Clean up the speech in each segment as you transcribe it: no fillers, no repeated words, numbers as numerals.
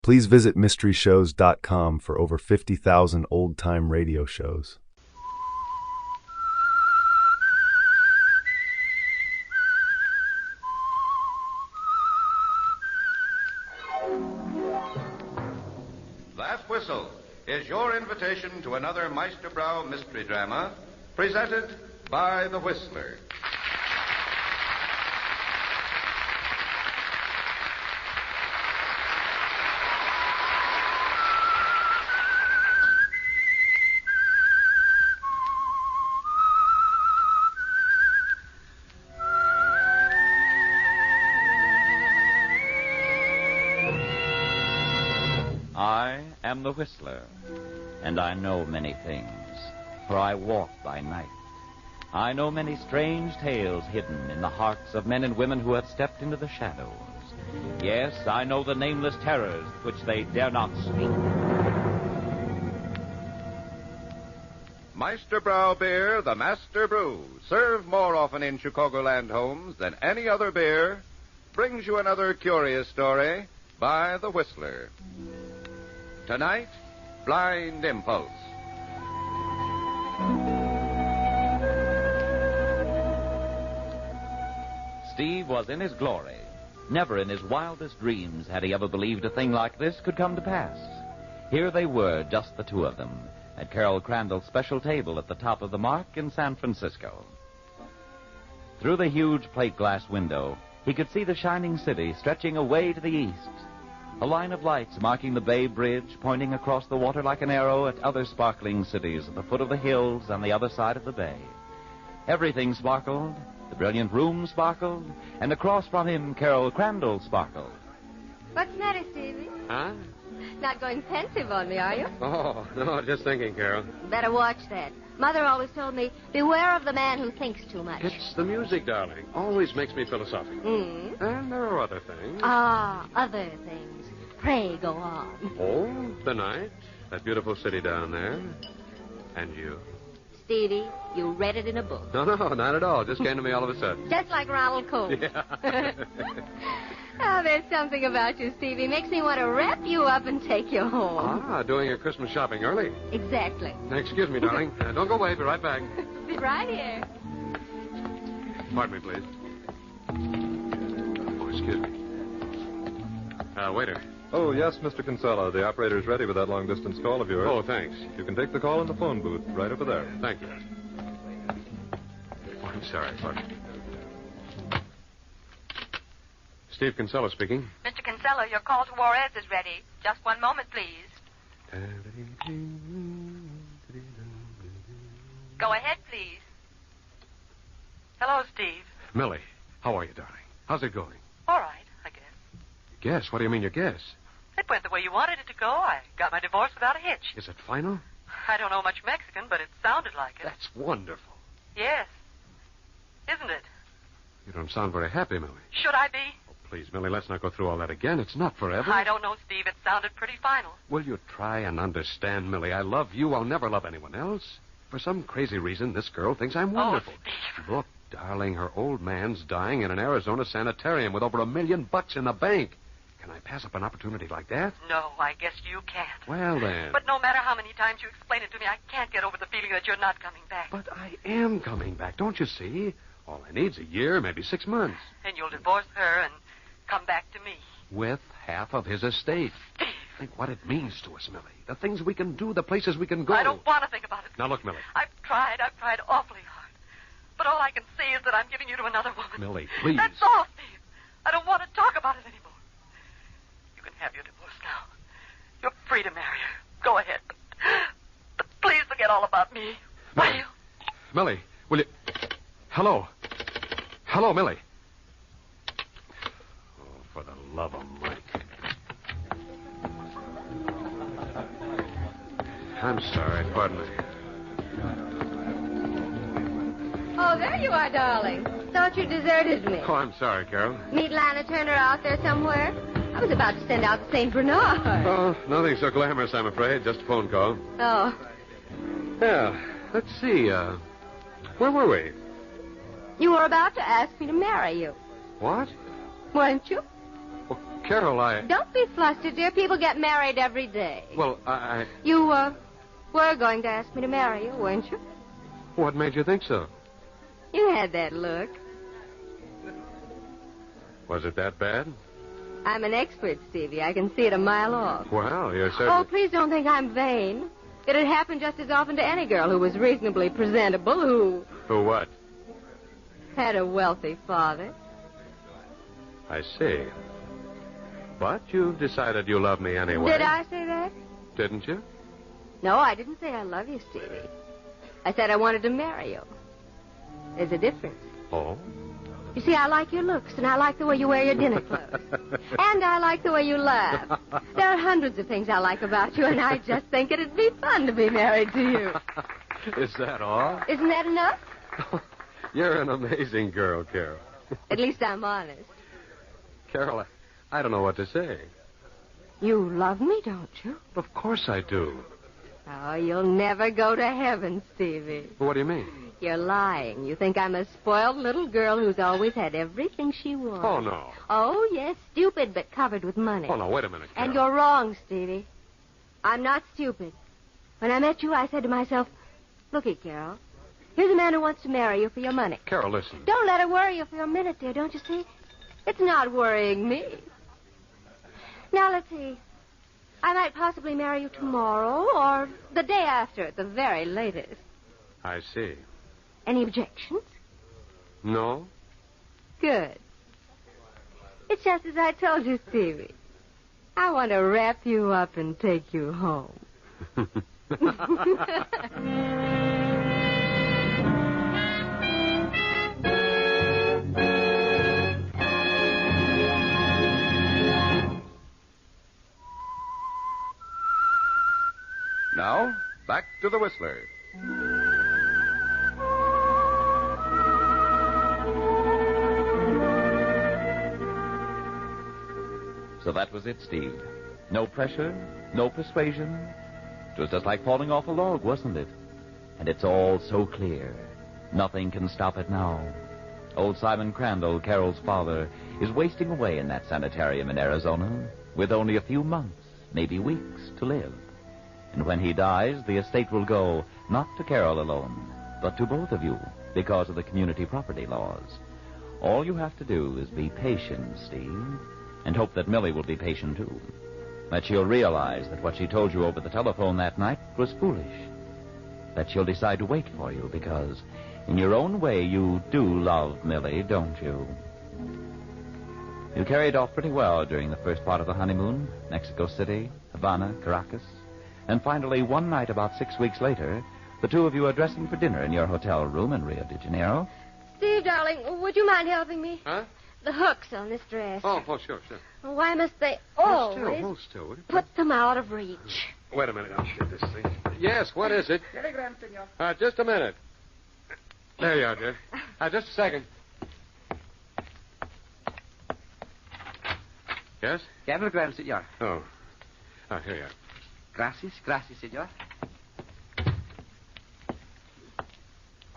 Please visit mysteryshows.com for over 50,000 old-time radio shows. That whistle is your invitation to another Meisterbrow mystery drama presented by the Whistler. I am the Whistler, and I know many things, for I walk by night. I know many strange tales hidden in the hearts of men and women who have stepped into the shadows. Yes, I know the nameless terrors which they dare not speak. Meisterbrow Beer, the Master Brew, served more often in Chicagoland homes than any other beer, brings you another curious story by the Whistler. Tonight, Blind Impulse. Steve was in his glory. Never in his wildest dreams had he ever believed a thing like this could come to pass. Here they were, just the two of them, at Carol Crandall's special table at the top of the Mark in San Francisco. Through the huge plate glass window, he could see the shining city stretching away to the east. A line of lights marking the Bay Bridge, pointing across the water like an arrow at other sparkling cities at the foot of the hills on the other side of the bay. Everything sparkled, the brilliant room sparkled, and across from him, Carol Crandall sparkled. What's the matter, Stevie? Huh? Not going pensive on me, are you? Oh, no, just thinking, Carol. Better watch that. Mother always told me, beware of the man who thinks too much. It's the music, darling. Always makes me philosophical. And there are other things. Ah, other things. Pray go on. Oh, the night, that beautiful city down there, and you. Stevie, you read it in a book. No, not at all. Just came to me all of a sudden. Just like Ronald Cole. Yeah. Oh, there's something about you, Stevie. Makes me want to wrap you up and take you home. Ah, doing your Christmas shopping early. Exactly. Excuse me, darling. Don't go away. Be right back. Be right here. Pardon me, please. Oh, excuse me. Waiter. Oh, yes, Mr. Kinsella. The operator's ready with that long-distance call of yours. Oh, thanks. You can take the call in the phone booth right over there. Thank you. Oh, I'm sorry. Pardon. Steve Kinsella speaking. Mr. Kinsella, your call to Juarez is ready. Just one moment, please. Go ahead, please. Hello, Steve. Millie, how are you, darling? How's it going? All right, I guess. Guess? What do you mean you guess? It went the way you wanted it to go. I got my divorce without a hitch. Is it final? I don't know much Mexican, but it sounded like it. That's wonderful. Yes. Isn't it? You don't sound very happy, Millie. Should I be? Oh, please, Millie, let's not go through all that again. It's not forever. I don't know, Steve. It sounded pretty final. Will you try and understand, Millie? I love you. I'll never love anyone else. For some crazy reason, this girl thinks I'm wonderful. Oh, Steve. Look, darling, her old man's dying in an Arizona sanitarium with over $1 million in the bank. Can I pass up an opportunity like that? No, I guess you can't. Well, then. But no matter how many times you explain it to me, I can't get over the feeling that you're not coming back. But I am coming back, don't you see? All I need's a year, maybe 6 months. And you'll divorce her and come back to me. With half of his estate. Steve. Think what it means to us, Millie. The things we can do, the places we can go. I don't want to think about it. Now, look, Millie. I've tried awfully hard. But all I can see is that I'm giving you to another woman. Millie, please. That's all, Steve. I don't want to talk about it anymore. You can have your divorce now. You're free to marry her. Go ahead. But please forget all about me. Will you? Millie, will you... Hello. Hello, Millie. Oh, for the love of Mike. I'm sorry. Pardon me. Oh, there you are, darling. Thought you deserted me. Oh, I'm sorry, Carol. Meet Lana Turner out there somewhere? I was about to send out the St. Bernard. Oh, nothing so glamorous, I'm afraid. Just a phone call. Oh. Yeah. Let's see. Where were we? You were about to ask me to marry you. What? Weren't you? Oh, Carol, Don't be flustered, dear. People get married every day. Well, You, were going to ask me to marry you, weren't you? What made you think so? You had that look. Was it that bad? I'm an expert, Stevie. I can see it a mile off. Well, you're Oh, certainly... please don't think I'm vain. It'd happen just as often to any girl who was reasonably presentable, who Who what? had a wealthy father. I see. But you've decided you love me anyway. Did I say that? Didn't you? No, I didn't say I love you, Stevie. I said I wanted to marry you. There's a difference. Oh? You see, I like your looks, and I like the way you wear your dinner clothes. And I like the way you laugh. There are hundreds of things I like about you, and I just think it'd be fun to be married to you. Is that all? Isn't that enough? You're an amazing girl, Carol. At least I'm honest. Carol, I don't know what to say. You love me, don't you? Of course I do. Oh, you'll never go to heaven, Stevie. What do you mean? You're lying. You think I'm a spoiled little girl who's always had everything she wants. Oh, no. Oh, yes, stupid, but covered with money. Oh, no, wait a minute, Carol. And you're wrong, Stevie. I'm not stupid. When I met you, I said to myself, looky, Carol, here's a man who wants to marry you for your money. Carol, listen. Don't let it worry you for a minute, dear, don't you see? It's not worrying me. Now, let's see. I might possibly marry you tomorrow or the day after at the very latest. I see. Any objections? No? Good. It's just as I told you, Stevie. I want to wrap you up and take you home. Now, back to the Whistler. So that was it, Steve. No pressure, no persuasion. It was just like falling off a log, wasn't it? And it's all so clear. Nothing can stop it now. Old Simon Crandall, Carol's father, is wasting away in that sanitarium in Arizona with only a few months, maybe weeks, to live. And when he dies, the estate will go not to Carol alone, but to both of you because of the community property laws. All you have to do is be patient, Steve, and hope that Millie will be patient, too. That she'll realize that what she told you over the telephone that night was foolish. That she'll decide to wait for you because, in your own way, you do love Millie, don't you? You carried off pretty well during the first part of the honeymoon. Mexico City, Havana, Caracas. And finally, one night about 6 weeks later, the two of you are dressing for dinner in your hotel room in Rio de Janeiro. Steve, darling, would you mind helping me? Huh? The hooks on this dress. Oh, sure. Why must they Hold always still, will you? put them out of reach? Wait a minute, I'll get this thing. Yes, what is it? Telegram, senor. Just a minute. There you are, dear. Just a second. Yes? Cablegram, senor. Oh. Here you are. Gracias, senor.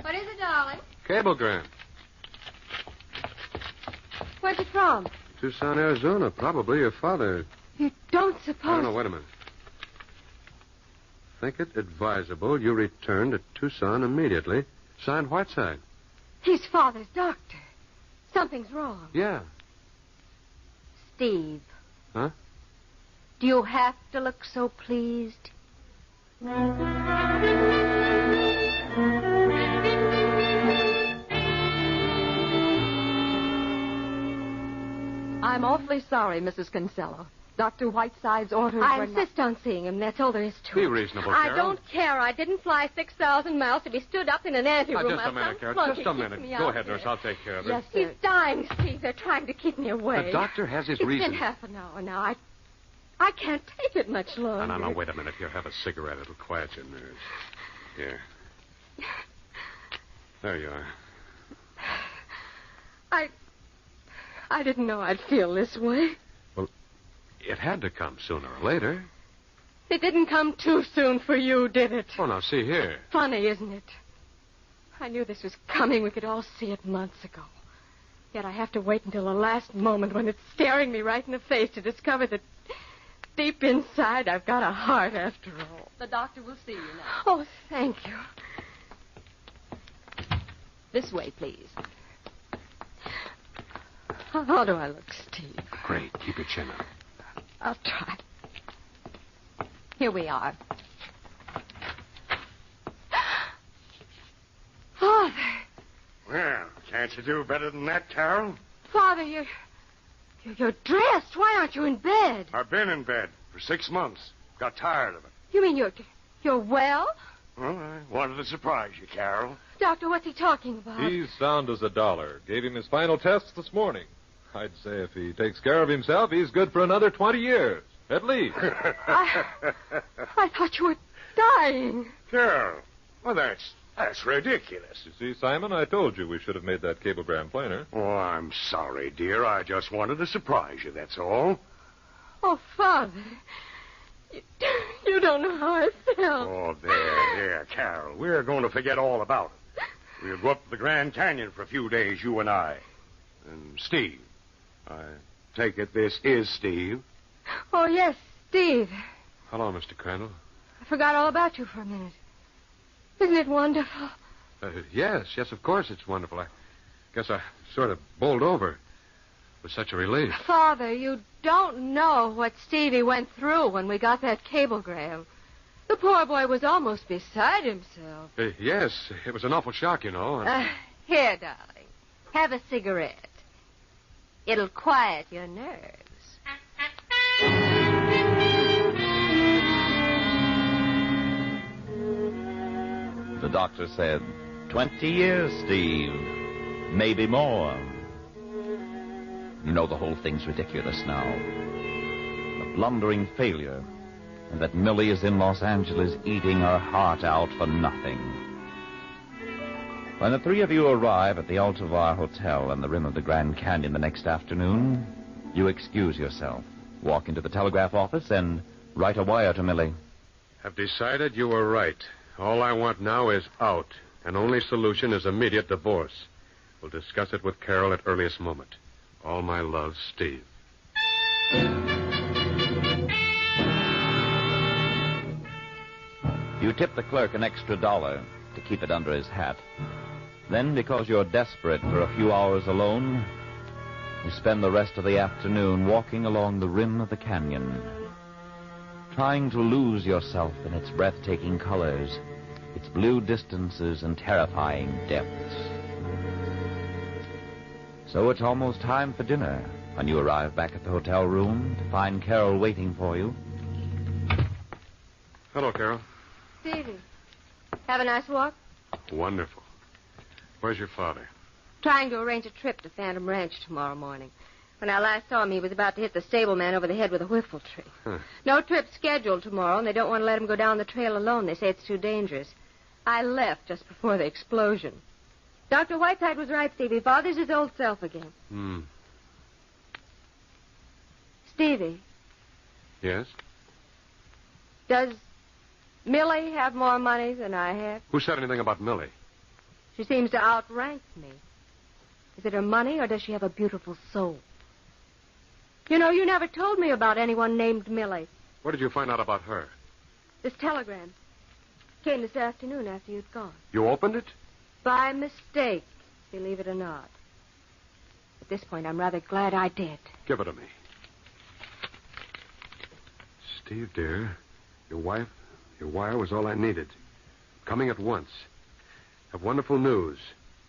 What is it, darling? Cablegram. Where's it from? Tucson, Arizona. Probably your father. You don't suppose... I don't know. Wait a minute. Think it advisable you return to Tucson immediately. Signed Whiteside. He's father's doctor. Something's wrong. Yeah. Steve. Huh? Do you have to look so pleased? I'm awfully sorry, Mrs. Kinsella. Dr. Whiteside's orders I were insist on seeing him. That's all there is to Be it. reasonable, I Carol. don't care. I didn't fly 6,000 miles to be stood up in an anteroom. Just a minute, Carol. Just a minute. Go ahead, nurse. I'll take care of it. Yes, sir. He's dying, Steve. They're trying to keep me away. The doctor has his It's reasons. been half an hour now. I can't take it much longer. No, wait a minute. Here, have a cigarette. It'll quiet your nerves. Here. There you are. I didn't know I'd feel this way. Well, it had to come sooner or later. It didn't come too soon for you, did it? Oh, now, see here. Funny, isn't it? I knew this was coming. We could all see it months ago. Yet I have to wait until the last moment when it's staring me right in the face to discover that deep inside I've got a heart after all. The doctor will see you now. Oh, thank you. This way, please. How do I look, Steve? Great. Keep your chin up. I'll try. Here we are. Father. Well, can't you do better than that, Carol? Father, you're dressed. Why aren't you in bed? I've been in bed for 6 months. Got tired of it. You mean you're well? Well, I wanted to surprise you, Carol. Doctor, what's he talking about? He's sound as a dollar. Gave him his final tests this morning. I'd say if he takes care of himself, he's good for another 20 years, at least. I thought you were dying. Carol, well, that's ridiculous. You see, Simon, I told you we should have made that cablegram plainer. Oh, I'm sorry, dear. I just wanted to surprise you, that's all. Oh, Father. You don't know how I felt. Oh, there, Carol. We're going to forget all about it. We'll go up to the Grand Canyon for a few days, you and I. And Steve. I take it this is Steve. Oh, yes, Steve. Hello, Mr. Crandall. I forgot all about you for a minute. Isn't it wonderful? Yes, of course it's wonderful. I guess I sort of bowled over. It was such a relief. Father, you don't know what Stevie went through when we got that cablegram. The poor boy was almost beside himself. Yes, it was an awful shock, you know. Here, darling. Have a cigarette. It'll quiet your nerves. The doctor said, 20 years, Steve. Maybe more. You know the whole thing's ridiculous now. A blundering failure. And that Millie is in Los Angeles eating her heart out for nothing. When the three of you arrive at the Altovar Hotel on the rim of the Grand Canyon the next afternoon, you excuse yourself, walk into the telegraph office, and write a wire to Millie. Have decided you were right. All I want now is out. And only solution is immediate divorce. We'll discuss it with Carol at earliest moment. All my love, Steve. You tip the clerk an extra $1 to keep it under his hat. Then, because you're desperate for a few hours alone, you spend the rest of the afternoon walking along the rim of the canyon, trying to lose yourself in its breathtaking colors, its blue distances and terrifying depths. So it's almost time for dinner when you arrive back at the hotel room to find Carol waiting for you. Hello, Carol. Stevie, have a nice walk? Wonderful. Where's your father? Trying to arrange a trip to Phantom Ranch tomorrow morning. When I last saw him, he was about to hit the stableman over the head with a whiffle tree. Huh. No trip scheduled tomorrow, and they don't want to let him go down the trail alone. They say it's too dangerous. I left just before the explosion. Dr. Whiteside was right, Stevie. Father's his old self again. Stevie, Yes? does Millie have more money than I have? Who said anything about Millie? She seems to outrank me. Is it her money, or does she have a beautiful soul? You know, you never told me about anyone named Millie. What did you find out about her? This telegram came this afternoon after you'd gone. You opened it? By mistake, believe it or not. At this point, I'm rather glad I did. Give it to me. Steve, dear, your wire was all I needed. Coming at once. Have wonderful news.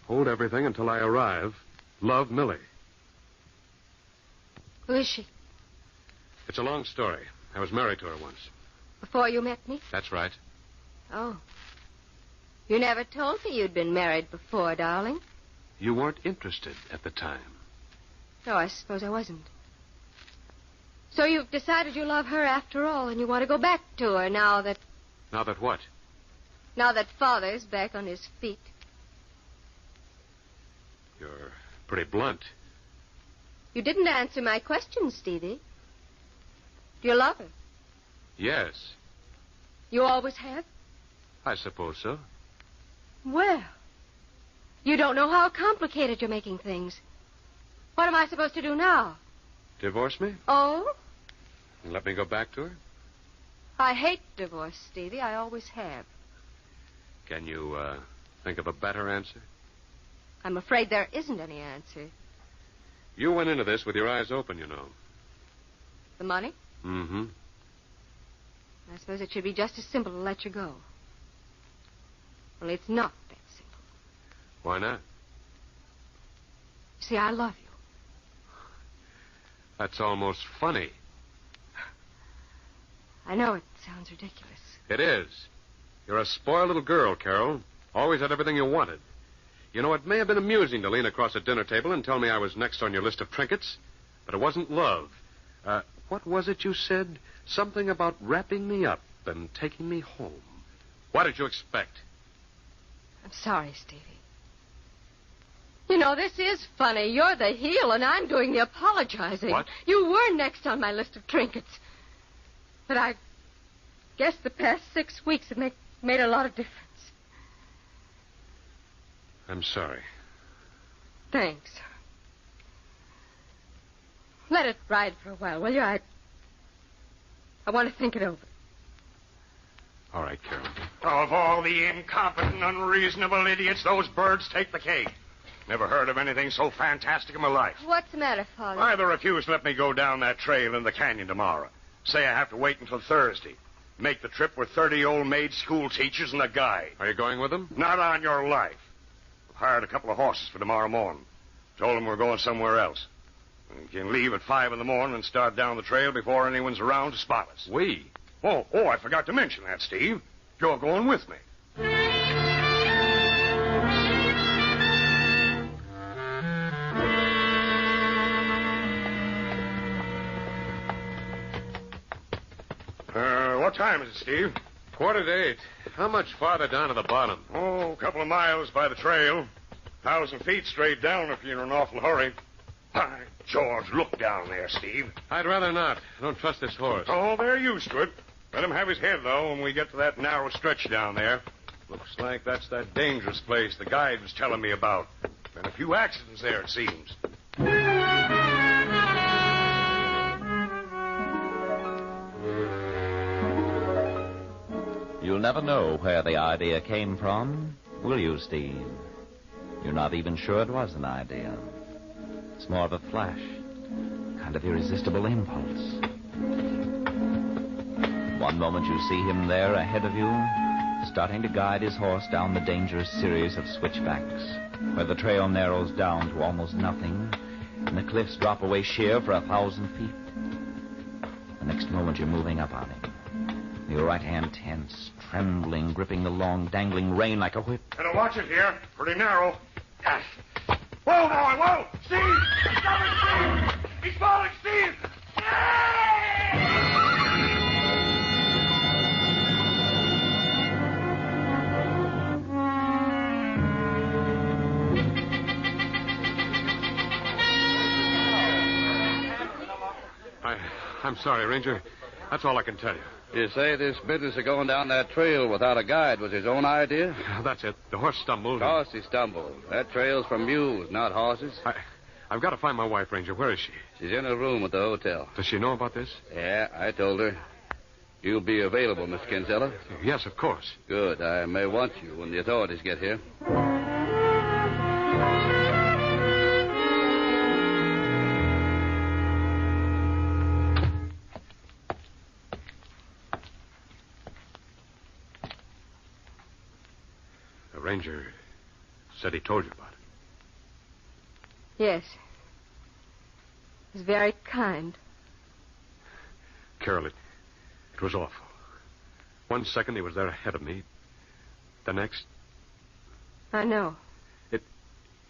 Hold everything until I arrive. Love, Millie. Who is she? It's a long story. I was married to her once. Before you met me? That's right. Oh. You never told me you'd been married before, darling. You weren't interested at the time. No, I suppose I wasn't. So you've decided you love her after all, and you want to go back to her now that... Now that what? Now that Father's back on his feet. You're pretty blunt. You didn't answer my question, Stevie. Do you love her? Yes, You always have? I suppose so. Well, you don't know how complicated you're making things. What am I supposed to do now? Divorce me? Oh? And let me go back to her? I hate divorce, Stevie. I always have. Can you, think of a better answer? I'm afraid there isn't any answer. You went into this with your eyes open, you know. The money? Mm-hmm. I suppose it should be just as simple to let you go. Only it's not that simple. Why not? See, I love you. That's almost funny. I know it sounds ridiculous. It is. You're a spoiled little girl, Carol. Always had everything you wanted. You know, it may have been amusing to lean across a dinner table and tell me I was next on your list of trinkets, but it wasn't love. What was it you said? Something about wrapping me up and taking me home. What did you expect? I'm sorry, Stevie. You know, this is funny. You're the heel, and I'm doing the apologizing. What? You were next on my list of trinkets. But I guess the past 6 weeks have made a lot of difference. I'm sorry. Thanks. Let it ride for a while, will you? I want to think it over. All right, Carol. Of all the incompetent, unreasonable idiots, those birds take the cake. Never heard of anything so fantastic in my life. What's the matter, Father? Either refuse to let me go down that trail in the canyon tomorrow. Say I have to wait until Thursday. Make the trip with 30 old maid school teachers and a guide. Are you going with them? Not on your life. I've hired a couple of horses for tomorrow morning. Told them we're going somewhere else. We can leave at 5 in the morning and start down the trail before anyone's around to spot us. We? Oh, I forgot to mention that, Steve. You're going with me. What time is it, Steve? 8:15. How much farther down to the bottom? Oh, a couple of miles by the trail. 1,000 feet straight down if you're in an awful hurry. By George, look down there, Steve. I'd rather not. I don't trust this horse. Oh, they're used to it. Let him have his head, though, when we get to that narrow stretch down there. Looks like that's that dangerous place the guide was telling me about. Been a few accidents there, it seems. You'll never know where the idea came from, will you, Steve? You're not even sure it was an idea. It's more of a flash, kind of irresistible impulse. One moment you see him there ahead of you, starting to guide his horse down the dangerous series of switchbacks, where the trail narrows down to almost nothing, and the cliffs drop away sheer for 1,000 feet. The next moment you're moving up on him. Your right hand tense, trembling, gripping the long, dangling rein like a whip. Better watch it here. Pretty narrow. Whoa, boy, whoa! Steve! Stop it, Steve! He's falling, Steve! I'm sorry, Ranger. That's all I can tell you. You say this business of going down that trail without a guide was his own idea? That's it. The horse stumbled. Of course he stumbled. That trail's for mules, not horses. I've got to find my wife, Ranger. Where is she? She's in her room at the hotel. Does she know about this? Yeah, I told her. You'll be available, Miss Kinsella? Yes, of course. Good. I may want you when the authorities get here. The ranger said he told you about it. Yes. It was very kind. Carol, it was awful. 1 second he was there ahead of me. The next... I know. It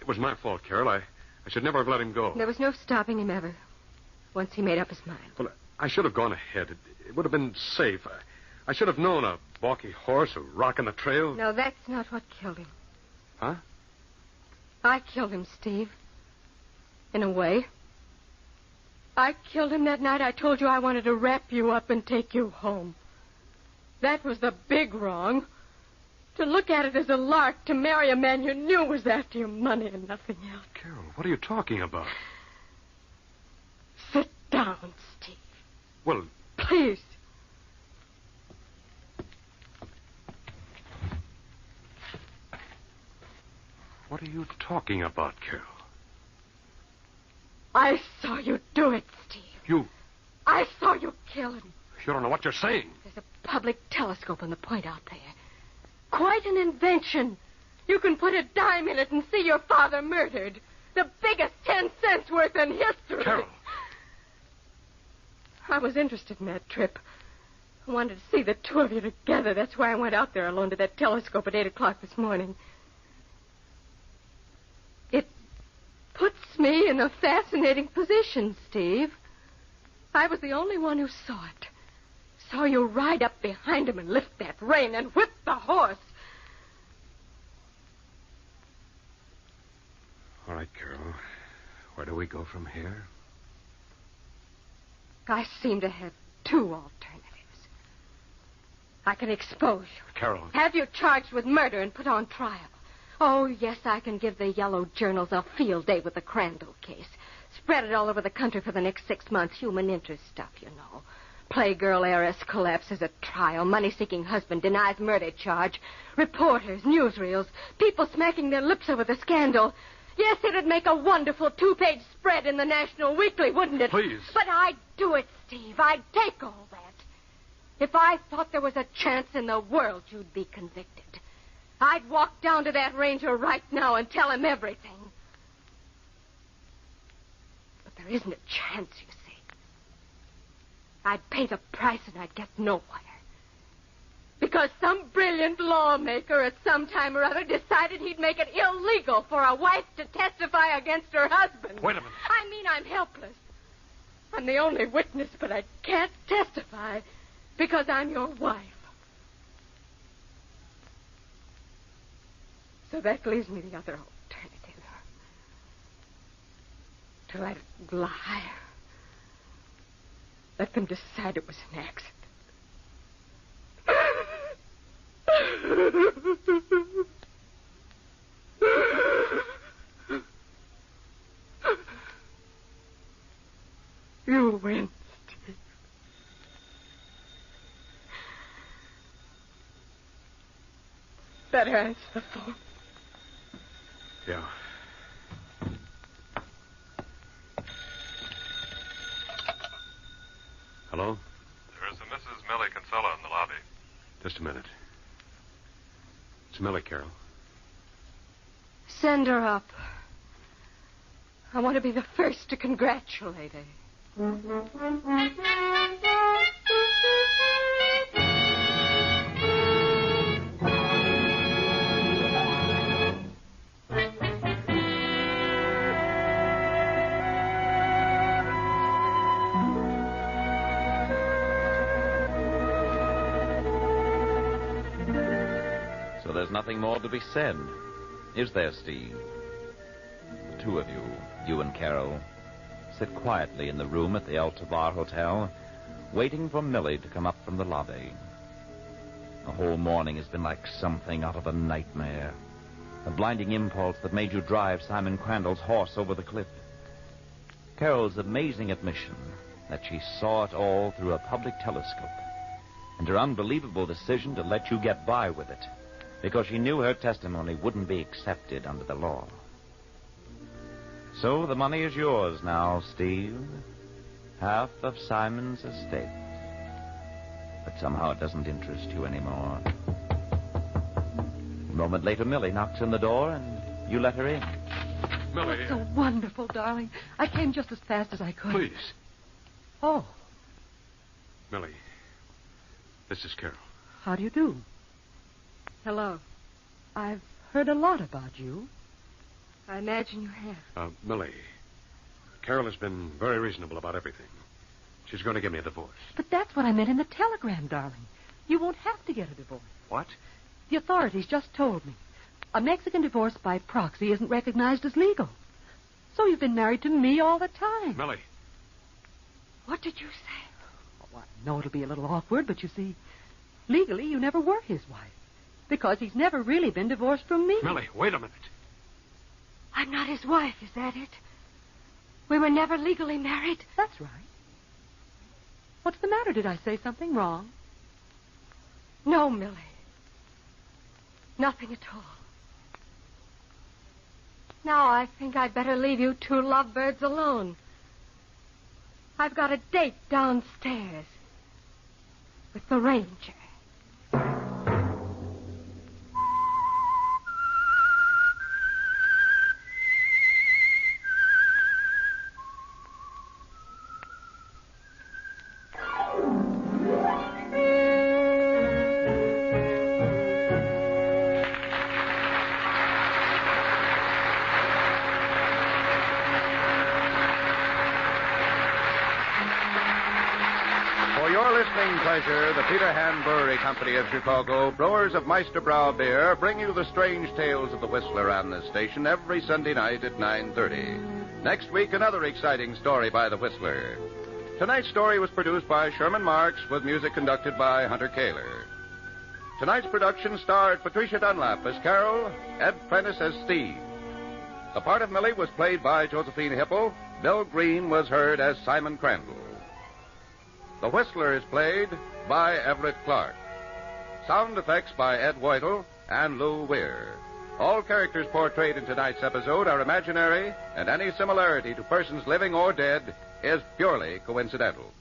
was my fault, Carol. I should never have let him go. There was no stopping him ever. Once he made up his mind. Well, I should have gone ahead. It would have been safe. I should have known a balky horse, a rock in the trail. No, that's not what killed him. Huh? I killed him, Steve. In a way. I killed him that night I told you I wanted to wrap you up and take you home. That was the big wrong. To look at it as a lark, to marry a man you knew was after your money and nothing else. Carol, what are you talking about? down, Steve. Well, Please. what are you talking about, Carol? I saw you do it, Steve. You I saw you kill him. don't know what you're saying. There's a public telescope on the point out there. Quite an invention. You can put a dime in it and see your father murdered. The biggest 10 cents worth in history. Carol. I was interested in that trip. I wanted to see the two of you together. That's why I went out there alone to that telescope at 8 o'clock this morning. It puts me in a fascinating position, Steve. I was the only one who saw it. Saw you ride up behind him and lift that rein and whip the horse. All right, Carol. Where do we go from here? I seem to have two alternatives. I can expose you. Carol. Have you charged with murder and put on trial. Oh, yes, I can give the yellow journals a field day with the Crandall case. Spread it all over the country for the next 6 months. Human interest stuff, you know. Playgirl heiress collapses at trial. Money-seeking husband denies murder charge. Reporters, newsreels, people smacking their lips over the scandal. Yes, it'd make a wonderful 2-page spread in the National Weekly, wouldn't it? Please. But I'd do it, Steve. I'd take all that. If I thought there was a chance in the world you'd be convicted, I'd walk down to that ranger right now and tell him everything. But there isn't a chance, you see. I'd pay the price and I'd get nowhere. Because some brilliant lawmaker at some time or other decided he'd make it illegal for a wife to testify against her husband. Wait a minute. I mean, I'm helpless. I'm the only witness, but I can't testify because I'm your wife. So that leaves me the other alternative. To let it lie. Let them decide it was an accident. You win, Steve. Better answer the phone. Yeah. Hello? There's a Mrs. Millie Kinsella in the lobby. Just a minute. It's Millie, Carol. Send her up. I want to be the first to congratulate her. So there's nothing more to be said, is there, Steve? The two of you and Carol, sit quietly in the room at the El Tovar Hotel, waiting for Millie to come up from the lobby. The whole morning has been like something out of a nightmare. A blinding impulse that made you drive Simon Crandall's horse over the cliff. Carol's amazing admission that she saw it all through a public telescope, and her unbelievable decision to let you get by with it because she knew her testimony wouldn't be accepted under the law. So the money is yours now, Steve. Half of Simon's estate. But somehow it doesn't interest you anymore. A moment later, Millie knocks on the door, and you let her in. Millie. That's so wonderful, darling. I came just as fast as I could. Please. Oh, Millie. This is Carol. how do you do? Hello. I've heard a lot about you. I imagine you have. Millie. Carol has been very reasonable about everything. She's going to give me a divorce. But that's what I meant in the telegram, darling. You won't have to get a divorce. What? The authorities just told me. A Mexican divorce by proxy isn't recognized as legal. So you've been married to me all the time. Millie. What did you say? Oh, I know it'll be a little awkward, but you see, legally you never were his wife. Because he's never really been divorced from me. Millie, wait a minute. I'm not his wife, is that it? We were never legally married? That's right. What's the matter? Did I say something wrong? No, Millie. Nothing at all. Now I think I'd better leave you two lovebirds alone. I've got a date downstairs with the ranger. Pleasure, the Peter Hand Brewery Company of Chicago, brewers of Meisterbrau beer, bring you the strange tales of the Whistler on this station every Sunday night at 9:30. Next week, another exciting story by the Whistler. Tonight's story was produced by Sherman Marks with music conducted by Hunter Kaler. Tonight's production starred Patricia Dunlap as Carol, Ed Prentice as Steve. The part of Millie was played by Josephine Hipple. Bill Green was heard as Simon Crandall. The Whistler is played by Everett Clark. Sound effects by Ed Whitel and Lou Weir. All characters portrayed in tonight's episode are imaginary, and any similarity to persons living or dead is purely coincidental.